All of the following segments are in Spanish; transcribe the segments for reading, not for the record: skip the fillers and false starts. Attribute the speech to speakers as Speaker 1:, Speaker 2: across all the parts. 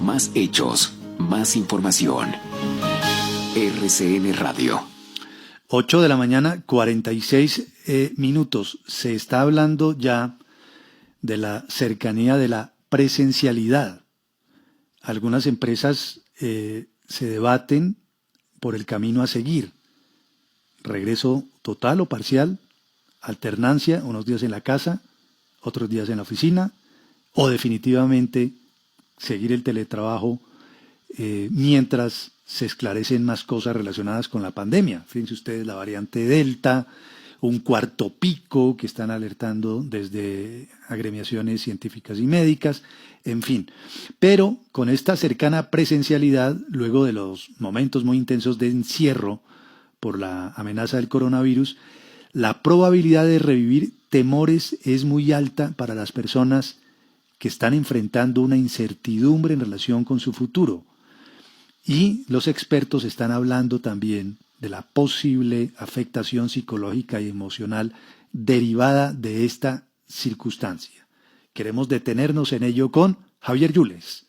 Speaker 1: Más hechos, más información. RCN Radio.
Speaker 2: 8 de la mañana, 46 minutos. Se está hablando ya de la cercanía de la presencialidad. Algunas empresas se debaten por el camino a seguir. Regreso total o parcial, alternancia, unos días en la casa, otros días en la oficina, o definitivamente seguir el teletrabajo mientras se esclarecen más cosas relacionadas con la pandemia. Fíjense ustedes la variante Delta, un cuarto pico que están alertando desde agremiaciones científicas y médicas, en fin. Pero con esta cercana presencialidad, luego de los momentos muy intensos de encierro por la amenaza del coronavirus, la probabilidad de revivir temores es muy alta para las personas que están enfrentando una incertidumbre en relación con su futuro. Y los expertos están hablando también de la posible afectación psicológica y emocional derivada de esta circunstancia. Queremos detenernos en ello con Javier Yules.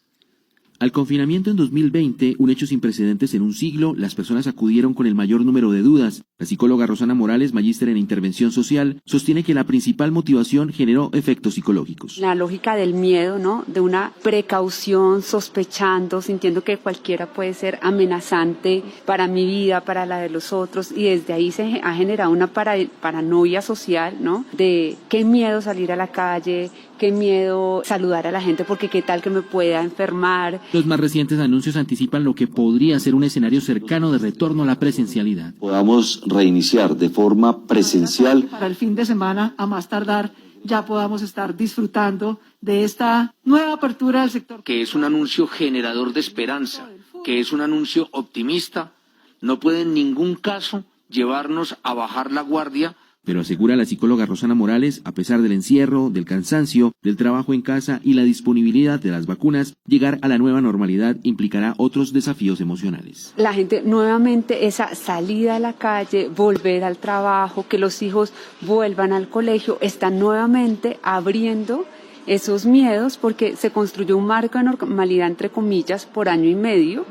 Speaker 3: Al confinamiento en 2020, un hecho sin precedentes en un siglo, las personas acudieron con el mayor número de dudas. La psicóloga Rosana Morales, magíster en intervención social, sostiene que la principal motivación generó efectos psicológicos.
Speaker 4: La lógica del miedo, ¿no? De una precaución, sospechando, sintiendo que cualquiera puede ser amenazante para mi vida, para la de los otros, y desde ahí se ha generado una paranoia social, ¿no? De qué miedo salir a la calle, qué miedo saludar a la gente porque qué tal que me pueda enfermar.
Speaker 3: Los más recientes anuncios anticipan lo que podría ser un escenario cercano de retorno a la presencialidad.
Speaker 5: Podamos reiniciar de forma presencial.
Speaker 6: Para el fin de semana, a más tardar, ya podamos estar disfrutando de esta nueva apertura del sector.
Speaker 7: Que es un anuncio generador de esperanza, que es un anuncio optimista, no puede en ningún caso llevarnos a bajar la guardia.
Speaker 3: Pero asegura la psicóloga Rosana Morales, a pesar del encierro, del cansancio, del trabajo en casa y la disponibilidad de las vacunas, llegar a la nueva normalidad implicará otros desafíos emocionales.
Speaker 4: La gente nuevamente, esa salida a la calle, volver al trabajo, que los hijos vuelvan al colegio, están nuevamente abriendo esos miedos porque se construyó un marco de normalidad, entre comillas, por año y medio.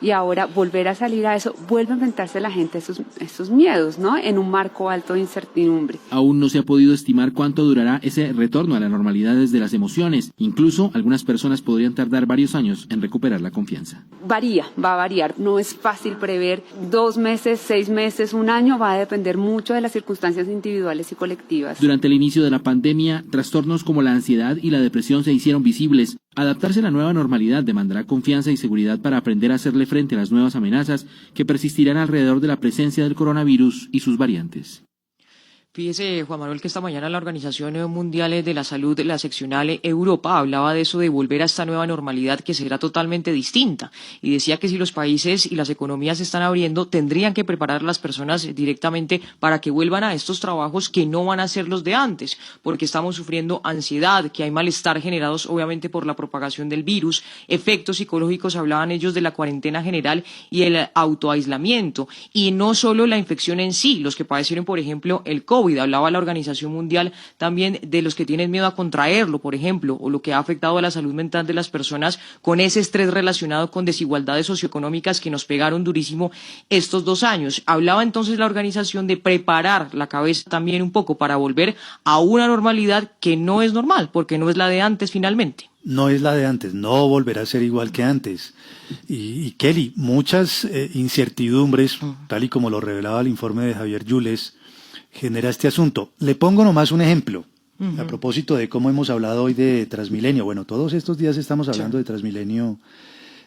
Speaker 4: Y ahora volver a salir a eso, vuelve a enfrentarse la gente a esos miedos, ¿no? En un marco alto de incertidumbre.
Speaker 3: Aún no se ha podido estimar cuánto durará ese retorno a la normalidad desde las emociones. Incluso algunas personas podrían tardar varios años en recuperar la confianza.
Speaker 4: Va a variar. No es fácil prever 2 meses, 6 meses, 1 año. Va a depender mucho de las circunstancias individuales y colectivas.
Speaker 3: Durante el inicio de la pandemia, trastornos como la ansiedad y la depresión se hicieron visibles. Adaptarse a la nueva normalidad demandará confianza y seguridad para aprender a hacerle frente a las nuevas amenazas que persistirán alrededor de la presencia del coronavirus y sus variantes.
Speaker 8: Fíjese, Juan Manuel, que esta mañana la Organización Mundial de la Salud, la seccional Europa, hablaba de eso, de volver a esta nueva normalidad que será totalmente distinta. Y decía que si los países y las economías se están abriendo, tendrían que preparar a las personas directamente para que vuelvan a estos trabajos que no van a ser los de antes, porque estamos sufriendo ansiedad, que hay malestar generados obviamente por la propagación del virus, efectos psicológicos, hablaban ellos de la cuarentena general y el autoaislamiento. Y no solo la infección en sí, los que padecieron, por ejemplo, el COVID. Hablaba la Organización Mundial también de los que tienen miedo a contraerlo, por ejemplo, o lo que ha afectado a la salud mental de las personas con ese estrés relacionado con desigualdades socioeconómicas que nos pegaron durísimo estos 2 años. Hablaba entonces la organización de preparar la cabeza también un poco para volver a una normalidad que no es normal, porque no es la de antes finalmente.
Speaker 2: No es la de antes, no volverá a ser igual que antes. Y Kelly, muchas incertidumbres, tal y como lo revelaba el informe de Javier Yules, genera este asunto. Le pongo nomás un ejemplo, a propósito de cómo hemos hablado hoy de Transmilenio. Bueno, todos estos días estamos hablando de Transmilenio,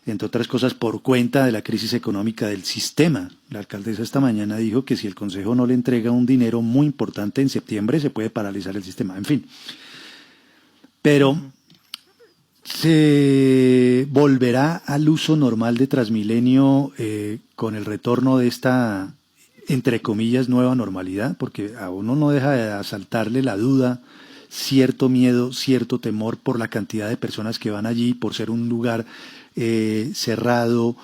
Speaker 2: entre otras cosas, por cuenta de la crisis económica del sistema. La alcaldesa esta mañana dijo que si el Consejo no le entrega un dinero muy importante en septiembre, se puede paralizar el sistema. En fin. Pero se volverá al uso normal de Transmilenio con el retorno de esta, entre comillas, nueva normalidad, porque a uno no deja de asaltarle la duda, cierto miedo, cierto temor por la cantidad de personas que van allí, por ser un lugar cerrado,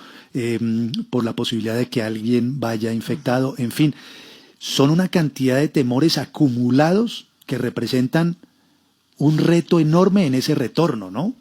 Speaker 2: por la posibilidad de que alguien vaya infectado, en fin, son una cantidad de temores acumulados que representan un reto enorme en ese retorno, ¿no?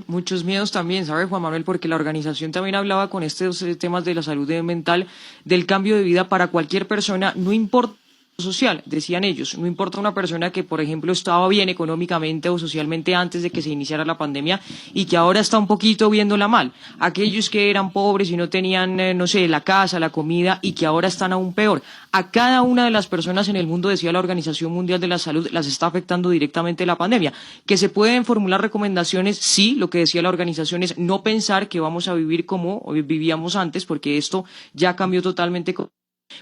Speaker 8: Muchos miedos también, ¿sabe, Juan Manuel? Porque la organización también hablaba con estos temas de la salud mental, del cambio de vida para cualquier persona, no importa social, decían ellos, no importa una persona que, por ejemplo, estaba bien económicamente o socialmente antes de que se iniciara la pandemia y que ahora está un poquito viéndola mal, aquellos que eran pobres y no tenían, no sé, la casa, la comida y que ahora están aún peor. A cada una de las personas en el mundo, decía la Organización Mundial de la Salud, las está afectando directamente la pandemia. Que se pueden formular recomendaciones, sí, lo que decía la organización es no pensar que vamos a vivir como vivíamos antes, porque esto ya cambió totalmente.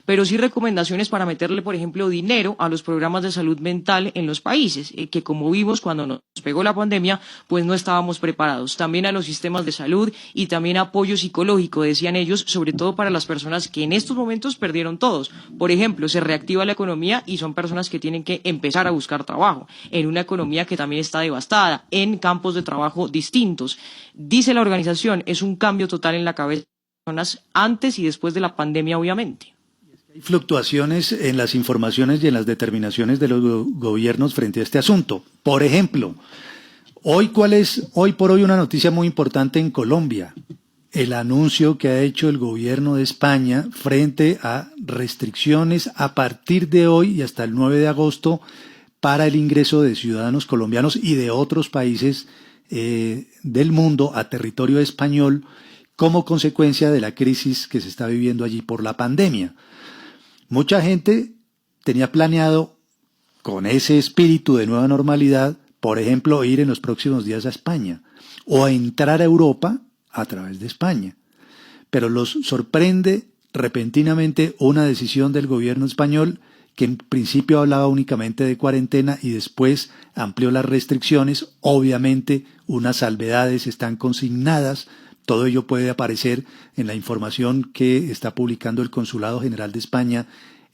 Speaker 8: Pero sí recomendaciones para meterle, por ejemplo, dinero a los programas de salud mental en los países, que como vimos cuando nos pegó la pandemia, pues no estábamos preparados. También a los sistemas de salud y también apoyo psicológico, decían ellos, sobre todo para las personas que en estos momentos perdieron todos. Por ejemplo, se reactiva la economía y son personas que tienen que empezar a buscar trabajo, en una economía que también está devastada, en campos de trabajo distintos. Dice la organización, es un cambio total en la cabeza de las personas antes y después de la pandemia, obviamente.
Speaker 2: Hay fluctuaciones en las informaciones y en las determinaciones de los gobiernos frente a este asunto. Por ejemplo, ¿cuál es hoy por hoy una noticia muy importante en Colombia? El anuncio que ha hecho el gobierno de España frente a restricciones a partir de hoy y hasta el 9 de agosto para el ingreso de ciudadanos colombianos y de otros países del mundo a territorio español como consecuencia de la crisis que se está viviendo allí por la pandemia. Mucha gente tenía planeado, con ese espíritu de nueva normalidad, por ejemplo, ir en los próximos días a España o a entrar a Europa a través de España. Pero los sorprende repentinamente una decisión del gobierno español que en principio hablaba únicamente de cuarentena y después amplió las restricciones. Obviamente, unas salvedades están consignadas. Todo ello puede aparecer en la información que está publicando el Consulado General de España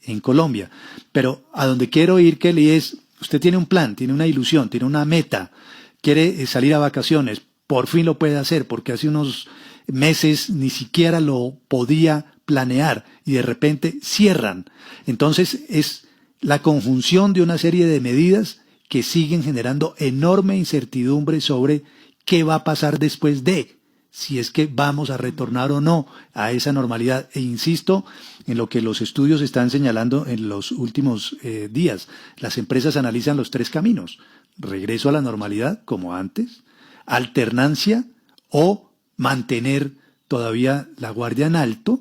Speaker 2: en Colombia. Pero a donde quiero ir, Kelly, es, usted tiene un plan, tiene una ilusión, tiene una meta, quiere salir a vacaciones, por fin lo puede hacer, porque hace unos meses ni siquiera lo podía planear y de repente cierran. Entonces es la conjunción de una serie de medidas que siguen generando enorme incertidumbre sobre qué va a pasar después de, si es que vamos a retornar o no a esa normalidad. E insisto en lo que los estudios están señalando en los últimos días. Las empresas analizan los 3 caminos: regreso a la normalidad como antes, alternancia o mantener todavía la guardia en alto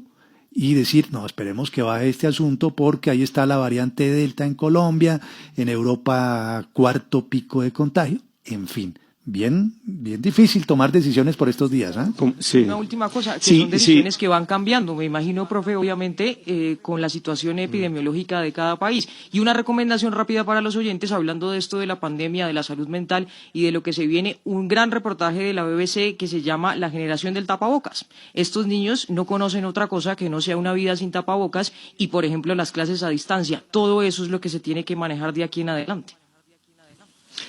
Speaker 2: y decir, no, esperemos que baje este asunto porque ahí está la variante Delta en Colombia, en Europa 4º pico de contagio, en fin. Bien difícil tomar decisiones por estos días, ¿eh?
Speaker 3: Sí.
Speaker 8: Una última cosa, que son decisiones que van cambiando, me imagino, profe, obviamente, con la situación epidemiológica de cada país. Y una recomendación rápida para los oyentes, hablando de esto de la pandemia, de la salud mental y de lo que se viene, un gran reportaje de la BBC que se llama La generación del tapabocas. Estos niños no conocen otra cosa que no sea una vida sin tapabocas y, por ejemplo, las clases a distancia. Todo eso es lo que se tiene que manejar de aquí en adelante.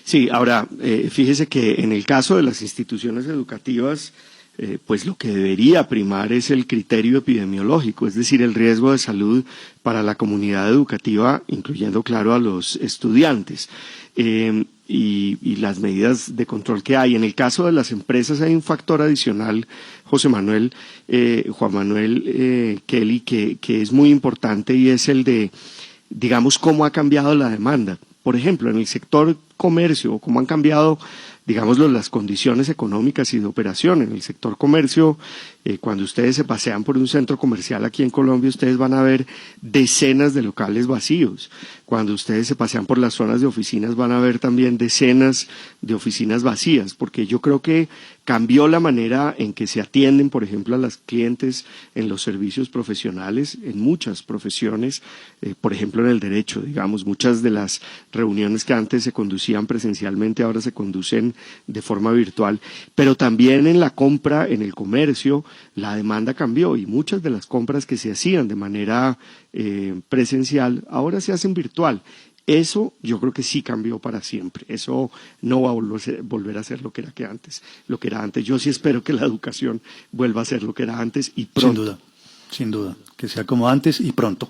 Speaker 9: Sí, ahora, fíjese que en el caso de las instituciones educativas, pues lo que debería primar es el criterio epidemiológico, es decir, el riesgo de salud para la comunidad educativa, incluyendo, claro, a los estudiantes, y las medidas de control que hay. En el caso de las empresas hay un factor adicional, Juan Manuel, Kelly, que es muy importante y es el de, digamos, cómo ha cambiado la demanda. Por ejemplo, en el sector comercio, cómo han cambiado, digámoslo, las condiciones económicas y de operación. En el sector comercio, cuando ustedes se pasean por un centro comercial aquí en Colombia, ustedes van a ver decenas de locales vacíos. Cuando ustedes se pasean por las zonas de oficinas, van a ver también decenas de oficinas vacías, porque yo creo que cambió la manera en que se atienden, por ejemplo, a las clientes en los servicios profesionales, en muchas profesiones, por ejemplo, en el derecho, digamos, muchas de las reuniones que antes se conducían presencialmente ahora se conducen de forma virtual, pero también en la compra, en el comercio, la demanda cambió y muchas de las compras que se hacían de manera presencial ahora se hacen virtual. Eso yo creo que sí cambió para siempre. Eso no va a volver a ser lo que era antes. Yo sí espero que la educación vuelva a ser lo que era antes y pronto.
Speaker 2: Sin duda, que sea como antes y pronto.